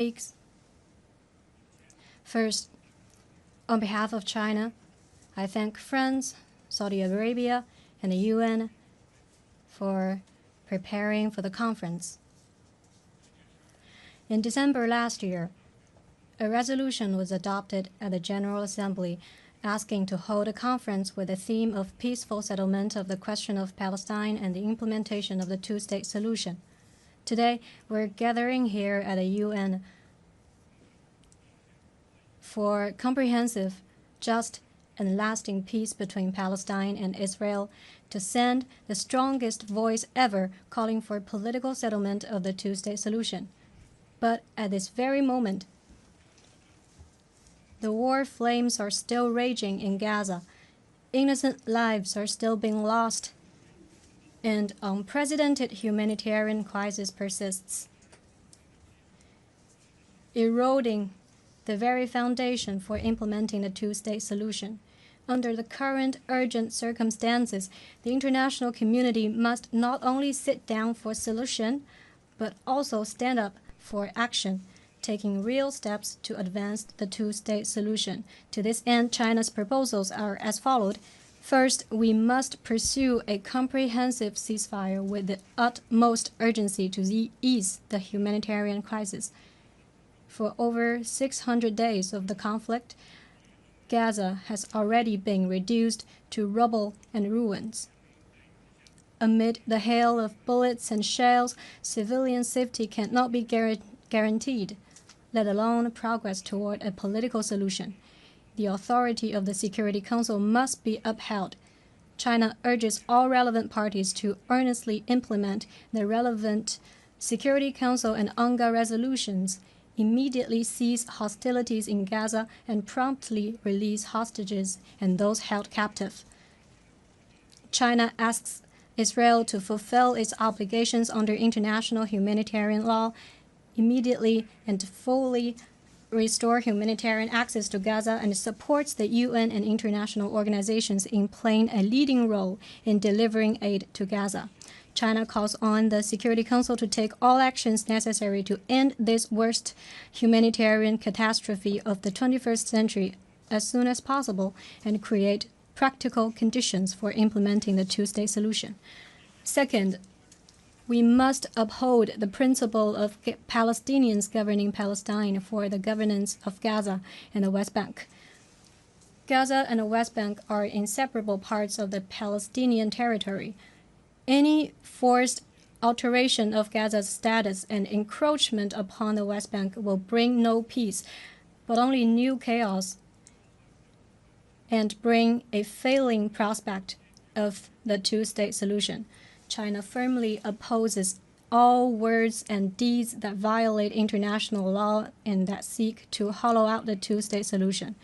weeks. First, on behalf of China, I thank France, Saudi Arabia, and the UN for preparing for the conference. In December last year, a resolution was adopted at the General Assembly asking to hold a conference with the theme of peaceful settlement of the question of Palestine and the implementation of the two-state solution. Today, we're gathering here at the UN for comprehensive, just, and lasting peace between Palestine and Israel to send the strongest voice ever calling for political settlement of the two-state solution. But at this very moment, the war flames are still raging in Gaza. Innocent lives are still being lost, and unprecedented humanitarian crisis persists, eroding the very foundation for implementing the two-state solution. Under the current urgent circumstances, the international community must not only sit down for solution, but also stand up for action, taking real steps to advance the two-state solution. To this end, China's proposals are as follows. First, we must pursue a comprehensive ceasefire with the utmost urgency to ease the humanitarian crisis. For over 600 days of the conflict, Gaza has already been reduced to rubble and ruins. Amid the hail of bullets and shells, civilian safety cannot be guaranteed, let alone progress toward a political solution. The authority of the Security Council must be upheld. China urges all relevant parties to earnestly implement the relevant Security Council and UNGA resolutions, immediately cease hostilities in Gaza, and promptly release hostages and those held captive. China asks Israel to fulfill its obligations under international humanitarian law, immediately and fully restore humanitarian access to Gaza, and supports the UN and international organizations in playing a leading role in delivering aid to Gaza. China calls on the Security Council to take all actions necessary to end this worst humanitarian catastrophe of the 21st century as soon as possible and create practical conditions for implementing the two-state solution. Second, we must uphold the principle of Palestinians governing Palestine for the governance of Gaza and the West Bank. Gaza and the West Bank are inseparable parts of the Palestinian territory. Any forced alteration of Gaza's status and encroachment upon the West Bank will bring no peace, but only new chaos, and bring a failing prospect of the two-state solution. China firmly opposes all words and deeds that violate international law and that seek to hollow out the two-state solution.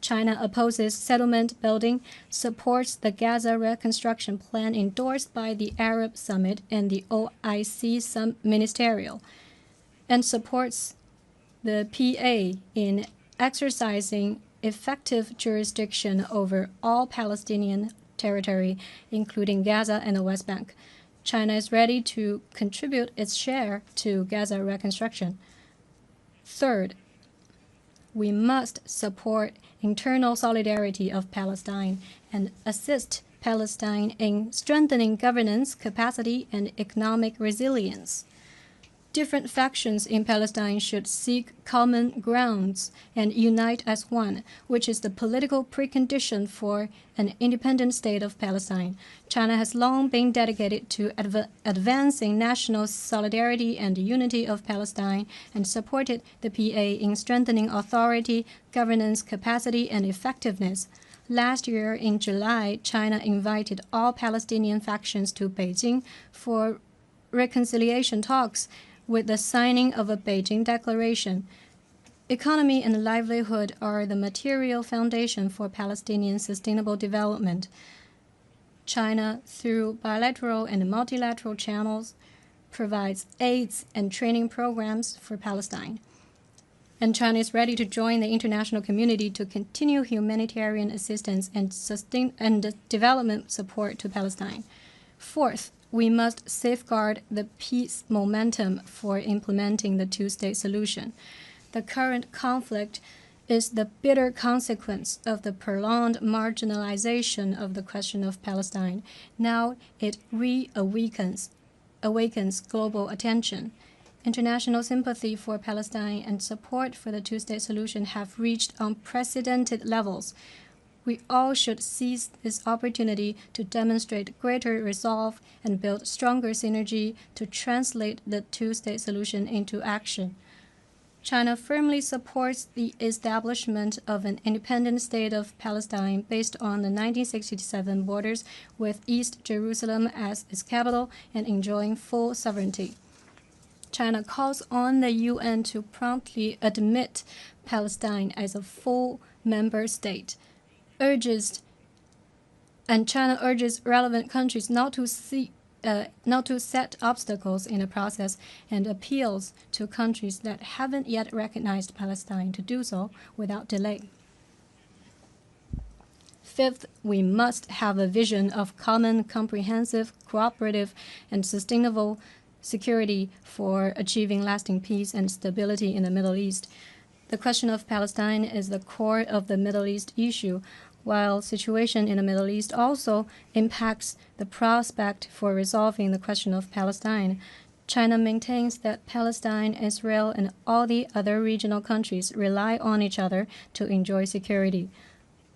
China opposes settlement building, supports the Gaza Reconstruction Plan endorsed by the Arab Summit and the OIC Ministerial, and supports the PA in exercising effective jurisdiction over all Palestinian territory, including Gaza and the West Bank. China is ready to contribute its share to Gaza reconstruction. Third, we must support internal solidarity of Palestine and assist Palestine in strengthening governance capacity and economic resilience. Different factions in Palestine should seek common grounds and unite as one, which is the political precondition for an independent state of Palestine. China has long been dedicated to advancing national solidarity and unity of Palestine and supported the PA in strengthening authority, governance capacity, and effectiveness. Last year in July, China invited all Palestinian factions to Beijing for reconciliation talks with the signing of a Beijing Declaration. Economy and livelihood are the material foundation for Palestinian sustainable development. China, through bilateral and multilateral channels, provides aids and training programs for Palestine. And China is ready to join the international community to continue humanitarian assistance and development support to Palestine. Fourth, we must safeguard the peace momentum for implementing the two-state solution. The current conflict is the bitter consequence of the prolonged marginalization of the question of Palestine. Now it awakens global attention. International sympathy for Palestine and support for the two-state solution have reached unprecedented levels. We all should seize this opportunity to demonstrate greater resolve and build stronger synergy to translate the two-state solution into action. China firmly supports the establishment of an independent state of Palestine based on the 1967 borders, with East Jerusalem as its capital and enjoying full sovereignty. China calls on the UN to promptly admit Palestine as a full member state. China urges relevant countries not to set obstacles in the process, and appeals to countries that haven't yet recognized Palestine to do so without delay. Fifth, we must have a vision of common, comprehensive, cooperative, and sustainable security for achieving lasting peace and stability in the Middle East. The question of Palestine is the core of the Middle East issue, while situation in the Middle East also impacts the prospect for resolving the question of Palestine. China maintains that Palestine, Israel, and all the other regional countries rely on each other to enjoy security.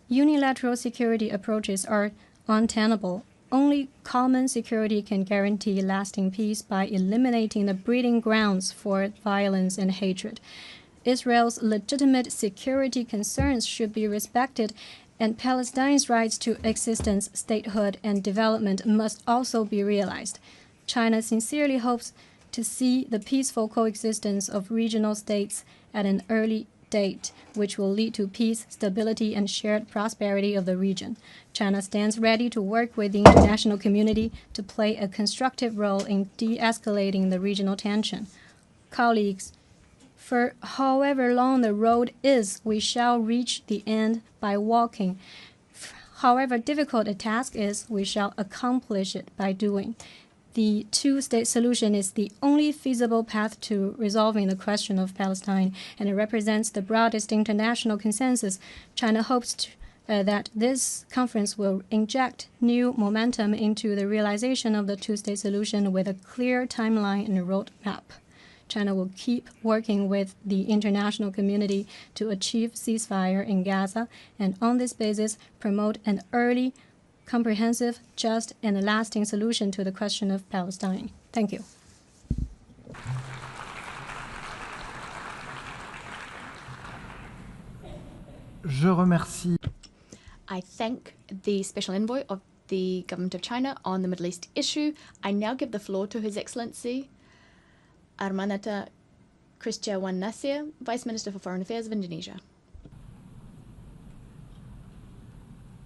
Unilateral security approaches are untenable. Only common security can guarantee lasting peace by eliminating the breeding grounds for violence and hatred. Israel's legitimate security concerns should be respected, and Palestine's rights to existence, statehood, and development must also be realized. China sincerely hopes to see the peaceful coexistence of regional states at an early date, which will lead to peace, stability, and shared prosperity of the region. China stands ready to work with the international community to play a constructive role in de-escalating the regional tension. Colleagues, for however long the road is, we shall reach the end by walking. However difficult a task is, we shall accomplish it by doing. The two-state solution is the only feasible path to resolving the question of Palestine, and it represents the broadest international consensus. China hopes that this conference will inject new momentum into the realization of the two-state solution with a clear timeline and a roadmap. China will keep working with the international community to achieve ceasefire in Gaza, and on this basis promote an early, comprehensive, just, and lasting solution to the question of Palestine. Thank you. Je remercie. I thank the Special Envoy of the Government of China on the Middle East issue. I now give the floor to His Excellency Armanata Christia Wan Nasir, Vice Minister for Foreign Affairs of Indonesia.